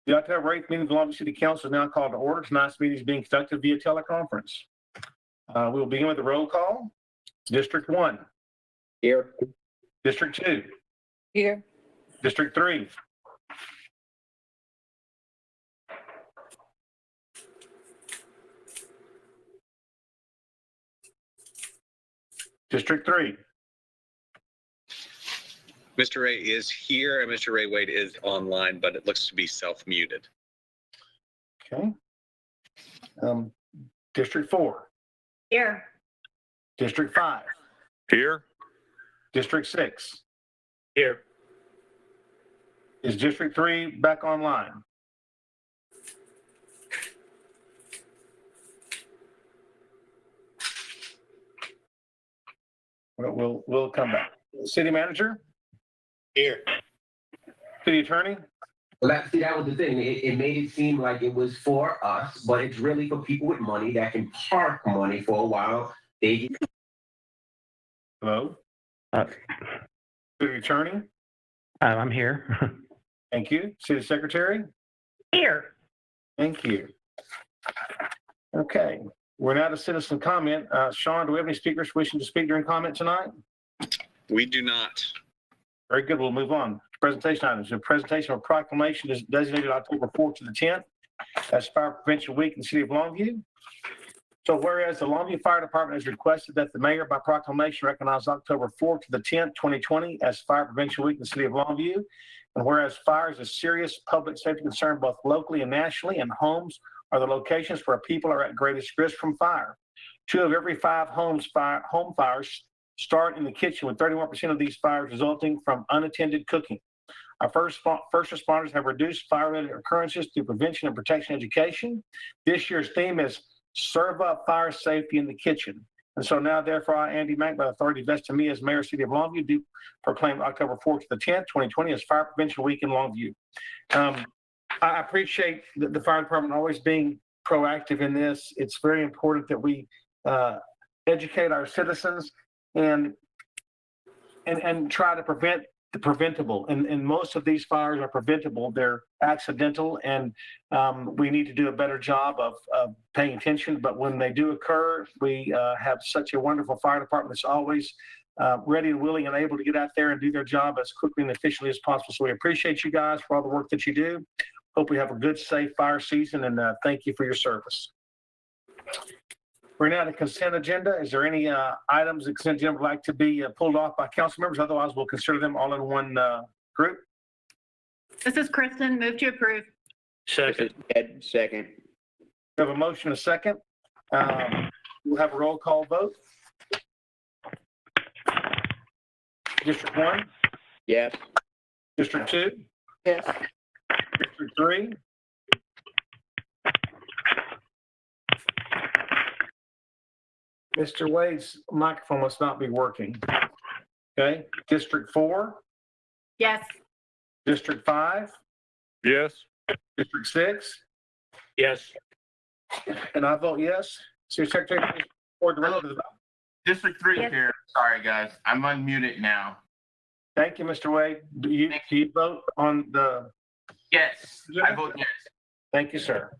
The October 8th meeting of the Longview City Council is now called to order. Tonight's meeting is being conducted via teleconference. We will begin with the roll call. District 1. Here. District 2. Here. District 3. District 3. Mr. Ray is here and Mr. Ray Wade is online, but it looks to be self-muted. Okay. District 4. Here. District 5. Here. District 6. Here. Is District 3 back online? We'll come back. City Manager? Here. City Attorney? Well, that was the thing. It made it seem like it was for us, but it's really for people with money that can park money for a while. Hello? City Attorney? I'm here. Thank you. City Secretary? Here. Thank you. Okay, we're now to citizen comment. Sean, do we have any speakers wishing to speak during comment tonight? We do not. Very good. We'll move on. Presentation items. A presentation of a proclamation is designated October 4th to the 10th as Fire Prevention Week in the city of Longview. So whereas the Longview Fire Department has requested that the mayor by proclamation recognize October 4th to the 10th, 2020 as Fire Prevention Week in the city of Longview. And whereas fire is a serious public safety concern both locally and nationally, and homes are the locations where people are at greatest risk from fire. 2 of every 5 home fires start in the kitchen, with 31% of these fires resulting from unattended cooking. Our first responders have reduced fire-related occurrences through prevention and protection education. This year's theme is Serve Up Fire Safety in the Kitchen. And so now, therefore, I, Andy Mack, by the authority vested in me as Mayor of the City of Longview, do proclaim October 4th to the 10th, 2020 as Fire Prevention Week in Longview. I appreciate the fire department always being proactive in this. It's very important that we educate our citizens and try to prevent the preventable. And most of these fires are preventable. They're accidental, and we need to do a better job of paying attention. But when they do occur, we have such a wonderful fire department that's always ready and willing and able to get out there and do their job as quickly and efficiently as possible. So we appreciate you guys for all the work that you do. Hope we have a good, safe fire season, and thank you for your service. We're now to consent agenda. Is there any items the consent agenda would like to be pulled off by council members? Otherwise, we'll consider them all in one group. This is Kristen. Move to approve. Second. Ed, second. We have a motion and a second. We'll have a roll call vote. District 1, Yes. District 2, Yes. District 3, Mr. Wade's microphone must not be working. Okay, District 4, Yes. District 5, Yes. District 6, Yes. and I vote yes. City Secretary, please record the rest of the vote. District 3 Yes. here. Sorry, guys. I'm unmuted now. Thank you, Mr. Wade. Do you vote on the, Yes, I vote yes. thank you, sir.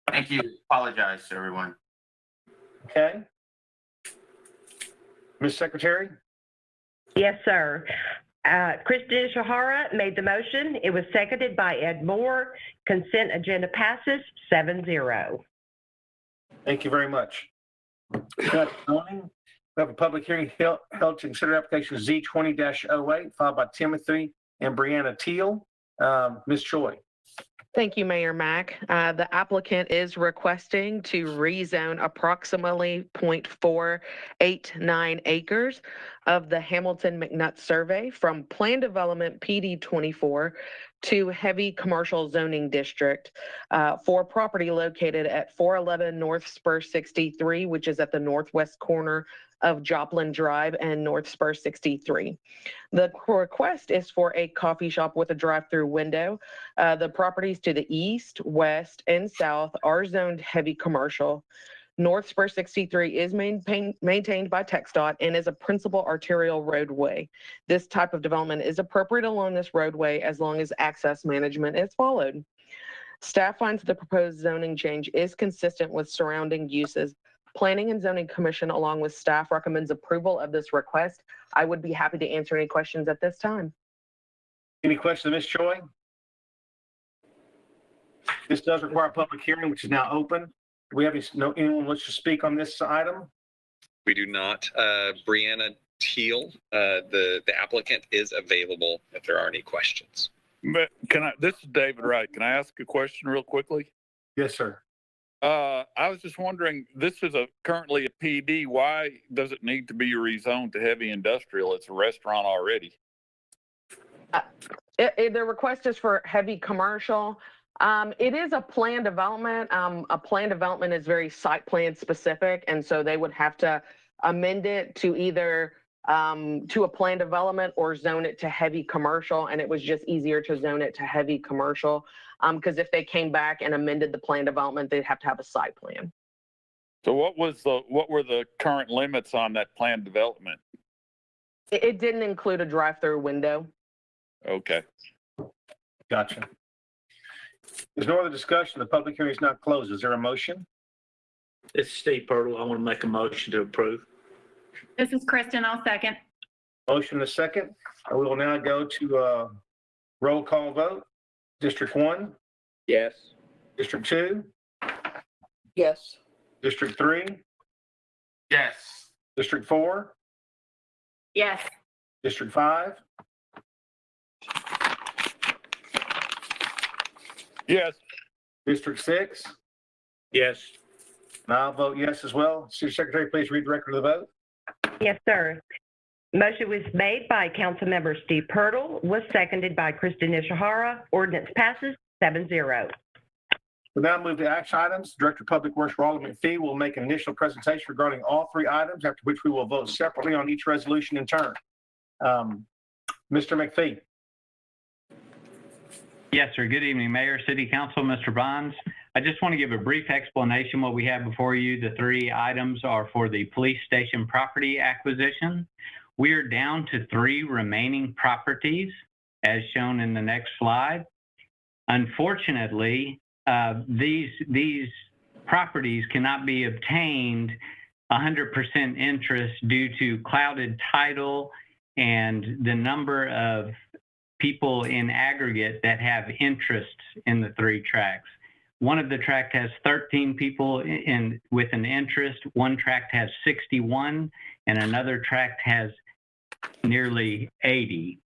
Thank you. Apologize to everyone. Okay. Ms. Secretary? Yes, sir. Kristen Shahara made the motion. It was seconded by Ed Moore. Consent agenda passes 7-0. Thank you very much. Got zoning. We have a public hearing held to consider application Z20-08 filed by Timothy and Brianna Teal. Ms. Choi. Thank you, Mayor Mack. The applicant is requesting to rezone approximately 0.489 acres of the Hamilton McNutt survey from Plan Development PD 24 to Heavy Commercial Zoning District for property located at 411 North Spur 63, which is at the northwest corner of Joplin Drive and North Spur 63. The request is for a coffee shop with a drive-through window. The properties to the east, west, and south are zoned heavy commercial. North Spur 63 is maintained by TxDOT and is a principal arterial roadway. This type of development is appropriate along this roadway as long as access management is followed. Staff finds the proposed zoning change is consistent with surrounding uses. Planning and Zoning Commission, along with staff, recommends approval of this request. I would be happy to answer any questions at this time. Any questions of Ms. Choi? This does require a public hearing, which is now open. Do we have anyone wish to speak on this item? We do not. Brianna Teal, the applicant, is available if there are any questions. But this is David Wright. Can I ask a question real quickly? Yes, sir. I was just wondering, this is currently a PD. Why does it need to be rezoned to heavy industrial? It's a restaurant already. The request is for heavy commercial. It is a plan development. A plan development is very site plan specific, and so they would have to amend it to either to a plan development or zone it to heavy commercial. And it was just easier to zone it to heavy commercial because if they came back and amended the plan development, they'd have to have a site plan. So what were the current limits on that plan development? It didn't include a drive-through window. Okay. Gotcha. There's no other discussion. The public hearing is not closed. Is there a motion? This is Steve Pirtle. I want to make a motion to approve. This is Kristen. I'll second. Motion and a second. We will now go to roll call vote. District 1, Yes. District 2, Yes. District 3, Yes. District 4, Yes. District 5, Yes. District 6, Yes. and I'll vote yes as well. City Secretary, please read the record of the vote. Yes, sir. Motion was made by Councilmember Steve Pirtle, was seconded by Kristen Ishihara. Ordinance passes 7-0. We'll now move to action items. Director of Public Works Raleigh McPhee will make an initial presentation regarding all three items, after which we will vote separately on each resolution in turn. Mr. McPhee. Yes, sir. Good evening, Mayor, City Council, Mr. Bonds. I just want to give a brief explanation what we have before you. The three items are for the police station property acquisition. We are down to 3 remaining properties, as shown in the next slide. Unfortunately, these properties cannot be obtained 100% interest due to clouded title and the number of people in aggregate that have interests in the 3 tracts. One of the tracts has 13 people with an interest. One tract has 61, and another tract has nearly 80.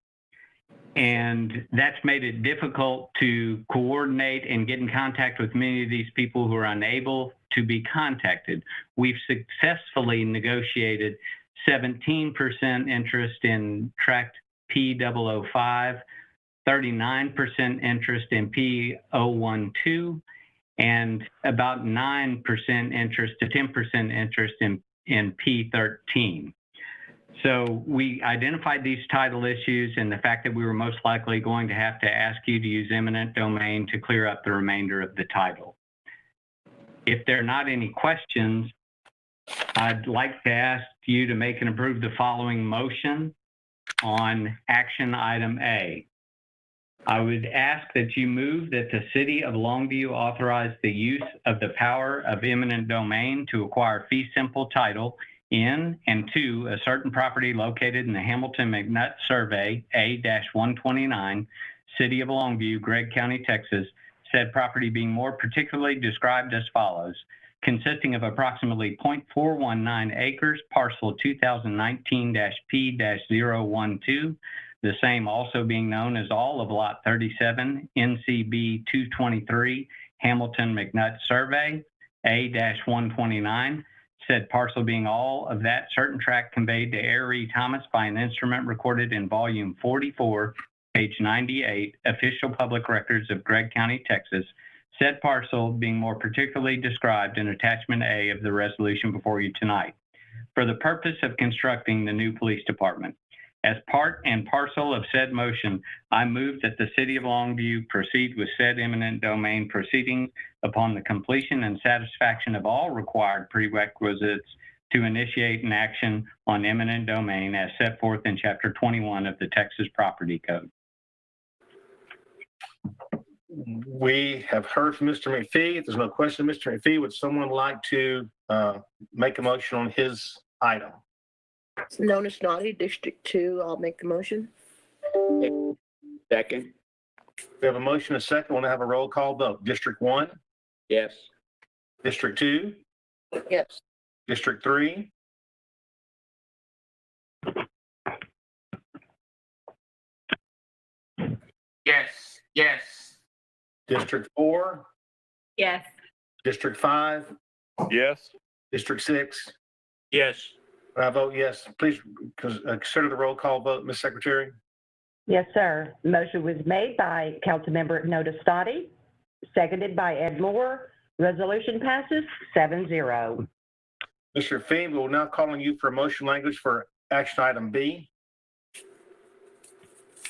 And that's made it difficult to coordinate and get in contact with many of these people who are unable to be contacted. We've successfully negotiated 17% interest in tract P005, 39% interest in P012, and about 9% interest to 10% interest in P13. So we identified these title issues and the fact that we were most likely going to have to ask you to use eminent domain to clear up the remainder of the title. If there are not any questions, I'd like to ask you to make and approve the following motion on action item A. I would ask that you move that the City of Longview authorize the use of the power of eminent domain to acquire fee simple title in and to a certain property located in the Hamilton McNutt Survey A-129, City of Longview, Gregg County, Texas, said property being more particularly described as follows: consisting of approximately 0.419 acres, parcel 2019-P-012, the same also being known as all of Lot 37, NCB 223, Hamilton McNutt Survey, A-129, said parcel being all of that certain tract conveyed to Airee Thomas by an instrument recorded in volume 44, page 98, official public records of Gregg County, Texas, said parcel being more particularly described in attachment A of the resolution before you tonight, for the purpose of constructing the new police department. As part and parcel of said motion, I move that the City of Longview proceed with said eminent domain proceedings upon the completion and satisfaction of all required prerequisites to initiate an action on eminent domain as set forth in Chapter 21 of the Texas Property Code. We have heard from Mr. McPhee. If there's no question, Mr. McPhee, would someone like to make a motion on his item? Nona Snotty, District 2, I'll make the motion. Second. We have a motion, a second. Want to have a roll call vote. District 1, Yes. District 2, Yes. District 3, Yes. Yes. District 4, Yes. District 5, Yes. District 6. Yes. And I vote yes. Please consider the roll call vote, Ms. Secretary. Yes, sir. Motion was made by Councilmember Nona Stati, seconded by Ed Moore. Resolution passes 7-0. Mr. Fee, we will now call on you for motion language for action item B.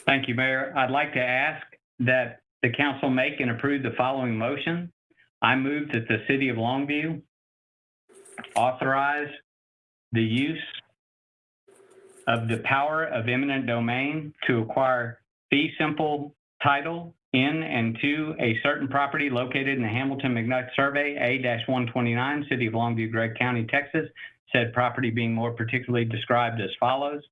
Thank you, Mayor. I'd like to ask that the council make and approve the following motion. I move that the city of Longview authorize the use of the power of eminent domain to acquire fee simple title in and to a certain property located in the Hamilton McNutt Survey, A-129, City of Longview, Gregg County, Texas. Said property being more particularly described as follows: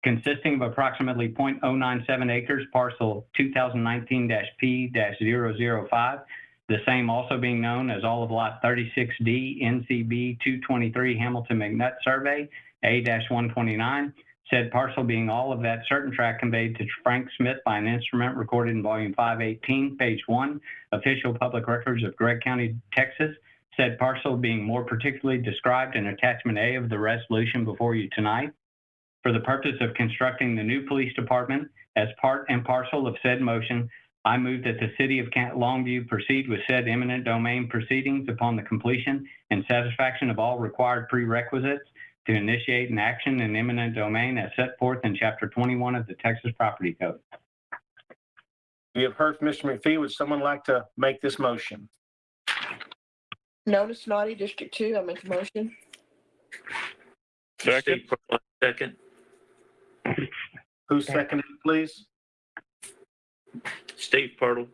consisting of approximately 0.097 acres, parcel 2019-P-005. The same also being known as all of Lot 36D, NCB 223, Hamilton McNutt Survey, A-129. Said parcel being all of that certain tract conveyed to Frank Smith by an instrument recorded in volume 518, page 1, official public records of Gregg County, Texas. Said parcel being more particularly described in attachment A of the resolution before you tonight. For the purpose of constructing the new police department as part and parcel of said motion, I move that the city of Longview proceed with said eminent domain proceedings upon the completion and satisfaction of all required prerequisites to initiate an action in eminent domain as set forth in Chapter 21 of the Texas Property Code. We have heard from Mr. McPhee. Would someone like to make this motion? Nona Snotty, District 2, I'll make the motion. Second. Second. Who seconded it, please? Steve Pirtle.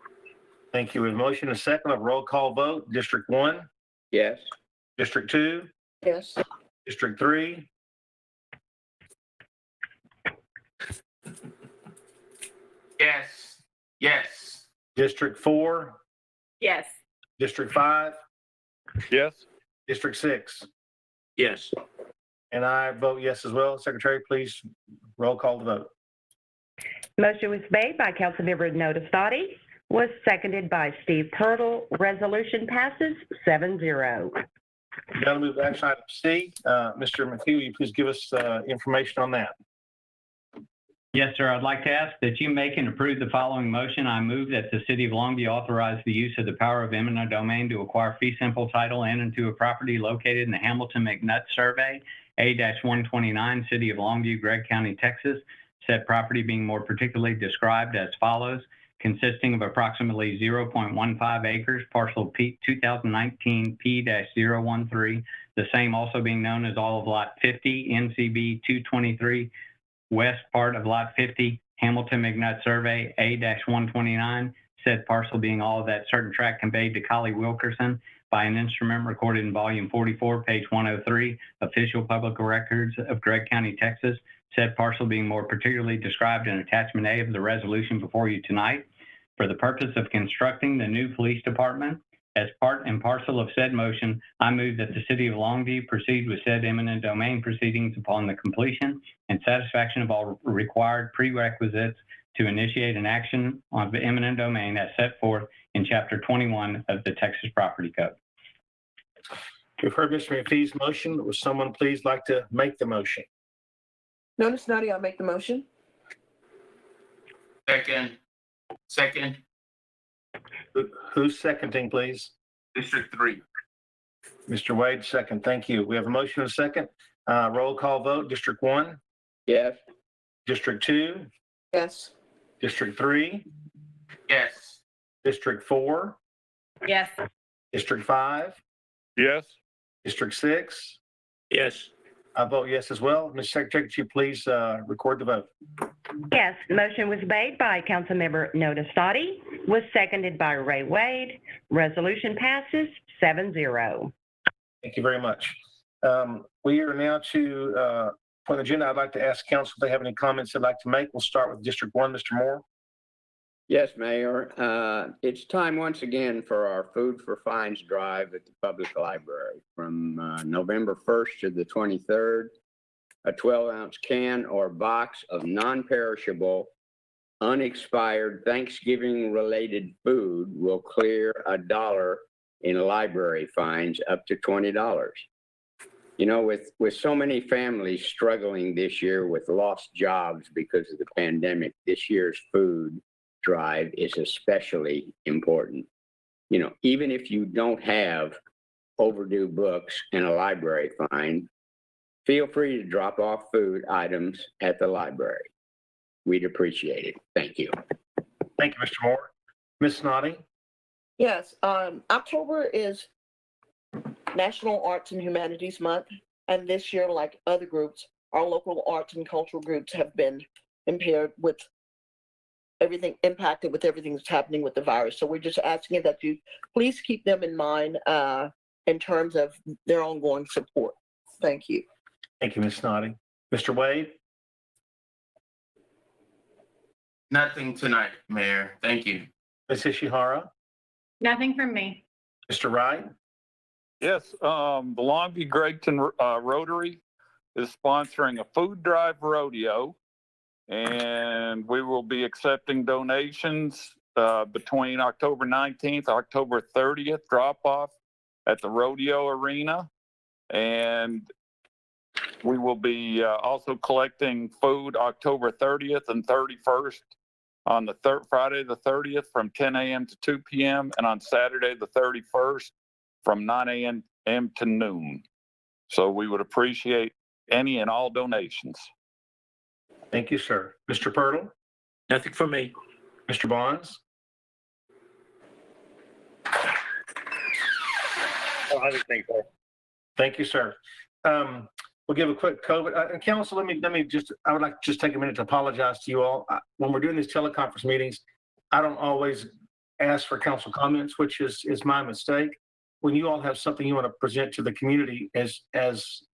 Thank you. We have a motion, a second, a roll call vote. District 1, Yes. District 2, Yes. District 3, Yes. Yes. District 4, Yes. District 5, Yes. District 6. Yes. And I vote yes as well. Secretary, please roll call the vote. Motion was made by Councilmember Nona Stati, was seconded by Steve Pirtle. Resolution passes 7-0. Now to move to action item C. Mr. McPhee, will you please give us information on that? Yes, sir. I'd like to ask that you make and approve the following motion. I move that the city of Longview authorize the use of the power of eminent domain to acquire fee simple title in and to a property located in the Hamilton McNutt Survey, A-129, City of Longview, Gregg County, Texas. Said property being more particularly described as follows: consisting of approximately 0.15 acres, parcel P 2019 P-013. The same also being known as all of Lot 50, NCB 223, west part of Lot 50, Hamilton McNutt Survey, A-129. Said parcel being all of that certain tract conveyed to Collie Wilkerson by an instrument recorded in volume 44, page 103, official public records of Gregg County, Texas. Said parcel being more particularly described in attachment A of the resolution before you tonight. For the purpose of constructing the new police department, as part and parcel of said motion, I move that the city of Longview proceed with said eminent domain proceedings upon the completion and satisfaction of all required prerequisites to initiate an action on the eminent domain as set forth in Chapter 21 of the Texas Property Code. We've heard Mr. McPhee's motion. Would someone please like to make the motion? Nona Snotty, I'll make the motion. Second. Second. Who's seconding, please? District 3. Mr. Wade, second. Thank you. We have a motion and a second. Roll call vote. District 1, Yes. District 2, Yes. District 3, Yes. District 4, Yes. District 5, Yes. District 6. Yes. I vote yes as well. Ms. Secretary, could you please record the vote? Yes, motion was made by Councilmember Nona Stati, was seconded by Ray Wade. Resolution passes 7-0. Thank you very much. We are now for the agenda. I'd like to ask council if they have any comments they'd like to make. We'll start with District 1, Mr. Moore. Yes, Mayor. It's time once again for our Food for Fines drive at the public library from November 1st to the 23rd. A 12-ounce can or box of non-perishable, unexpired Thanksgiving-related food will clear $1 in library fines up to $20. You know, with so many families struggling this year with lost jobs because of the pandemic, this year's food drive is especially important. You know, even if you don't have overdue books and a library fine, feel free to drop off food items at the library. We'd appreciate it. Thank you. Thank you, Mr. Moore. Ms. Snoddy? Yes, October is National Arts and Humanities Month. And this year, like other groups, our local arts and cultural groups have been impaired with impacted with everything that's happening with the virus. So we're just asking that you please keep them in mind in terms of their ongoing support. Thank you. Thank you, Ms. Snoddy. Mr. Wade? Nothing tonight, Mayor. Thank you. Ms. Ishihara? Nothing from me. Mr. Wright? Yes, the Longview Grayton Rotary is sponsoring a food drive rodeo, and we will be accepting donations between October 19th, October 30th, drop-off at the rodeo arena. And we will be also collecting food October 30th and 31st on the Friday the 30th from 10 a.m. to 2 p.m. and on Saturday the 31st from 9 a.m. to noon. So we would appreciate any and all donations. Thank you, sir. Mr. Purtle? Nothing from me. Mr. Bonds? Thank you, sir. We'll give a quick COVID. And council, I would like to just take a minute to apologize to you all. When we're doing these teleconference meetings, I don't always ask for council comments, which is my mistake. When you all have something you want to present to the community as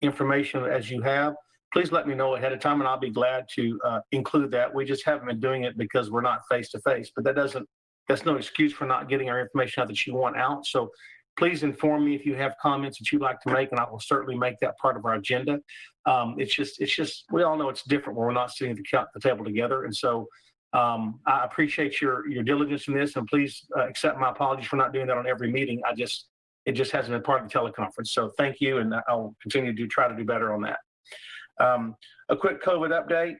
information as you have, please let me know ahead of time and I'll be glad to include that. We just haven't been doing it because we're not face to face, but that's no excuse for not getting our information out that you want out. So please inform me if you have comments that you'd like to make, and I will certainly make that part of our agenda. It's just, we all know it's different when we're not sitting at the table together. And so I appreciate your diligence in this, and please accept my apologies for not doing that on every meeting. It just hasn't been part of the teleconference. So thank you, and I'll continue to try to do better on that. A quick COVID update.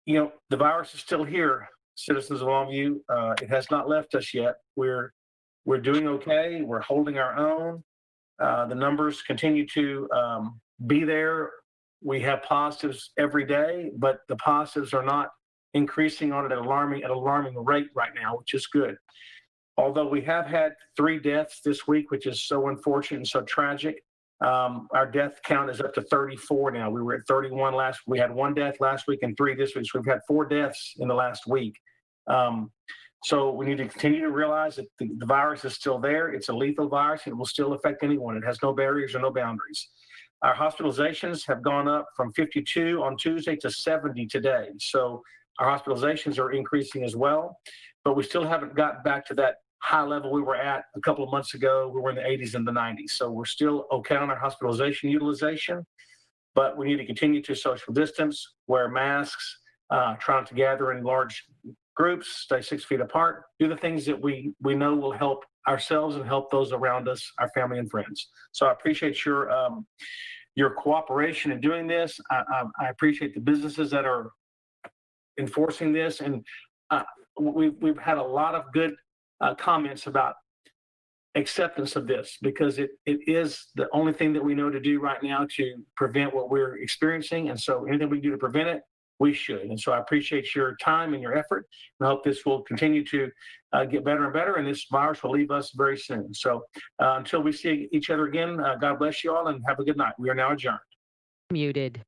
The virus is still here, citizens of Longview. It has not left us yet. We're doing okay. We're holding our own. The numbers continue to be there. We have positives every day, but the positives are not increasing on an alarming rate right now, which is good. Although we have had 3 deaths this week, which is so unfortunate and so tragic. Our death count is up to 34 now. We were at 31 last. We had 1 death last week and 3 this week. So we've had 4 deaths in the last week. So we need to continue to realize that the virus is still there. It's a lethal virus. It will still affect anyone. It has no barriers or no boundaries. Our hospitalizations have gone up from 52 on Tuesday to 70 today. So our hospitalizations are increasing as well, but we still haven't gotten back to that high level we were at a couple of months ago. We were in the 80s and the 90s. So we're still okay on our hospitalization utilization, but we need to continue to social distance, wear masks, try not to gather in large groups, stay 6 feet apart, do the things that we know will help ourselves and help those around us, our family and friends. So I appreciate your cooperation in doing this. I appreciate the businesses that are enforcing this. And we've had a lot of good comments about acceptance of this, because it is the only thing that we know to do right now to prevent what we're experiencing. And so anything we can do to prevent it, we should. And so I appreciate your time and your effort, and I hope this will continue to get better and better, and this virus will leave us very soon. So until we see each other again, God bless you all and have a good night. We are now adjourned. Muted.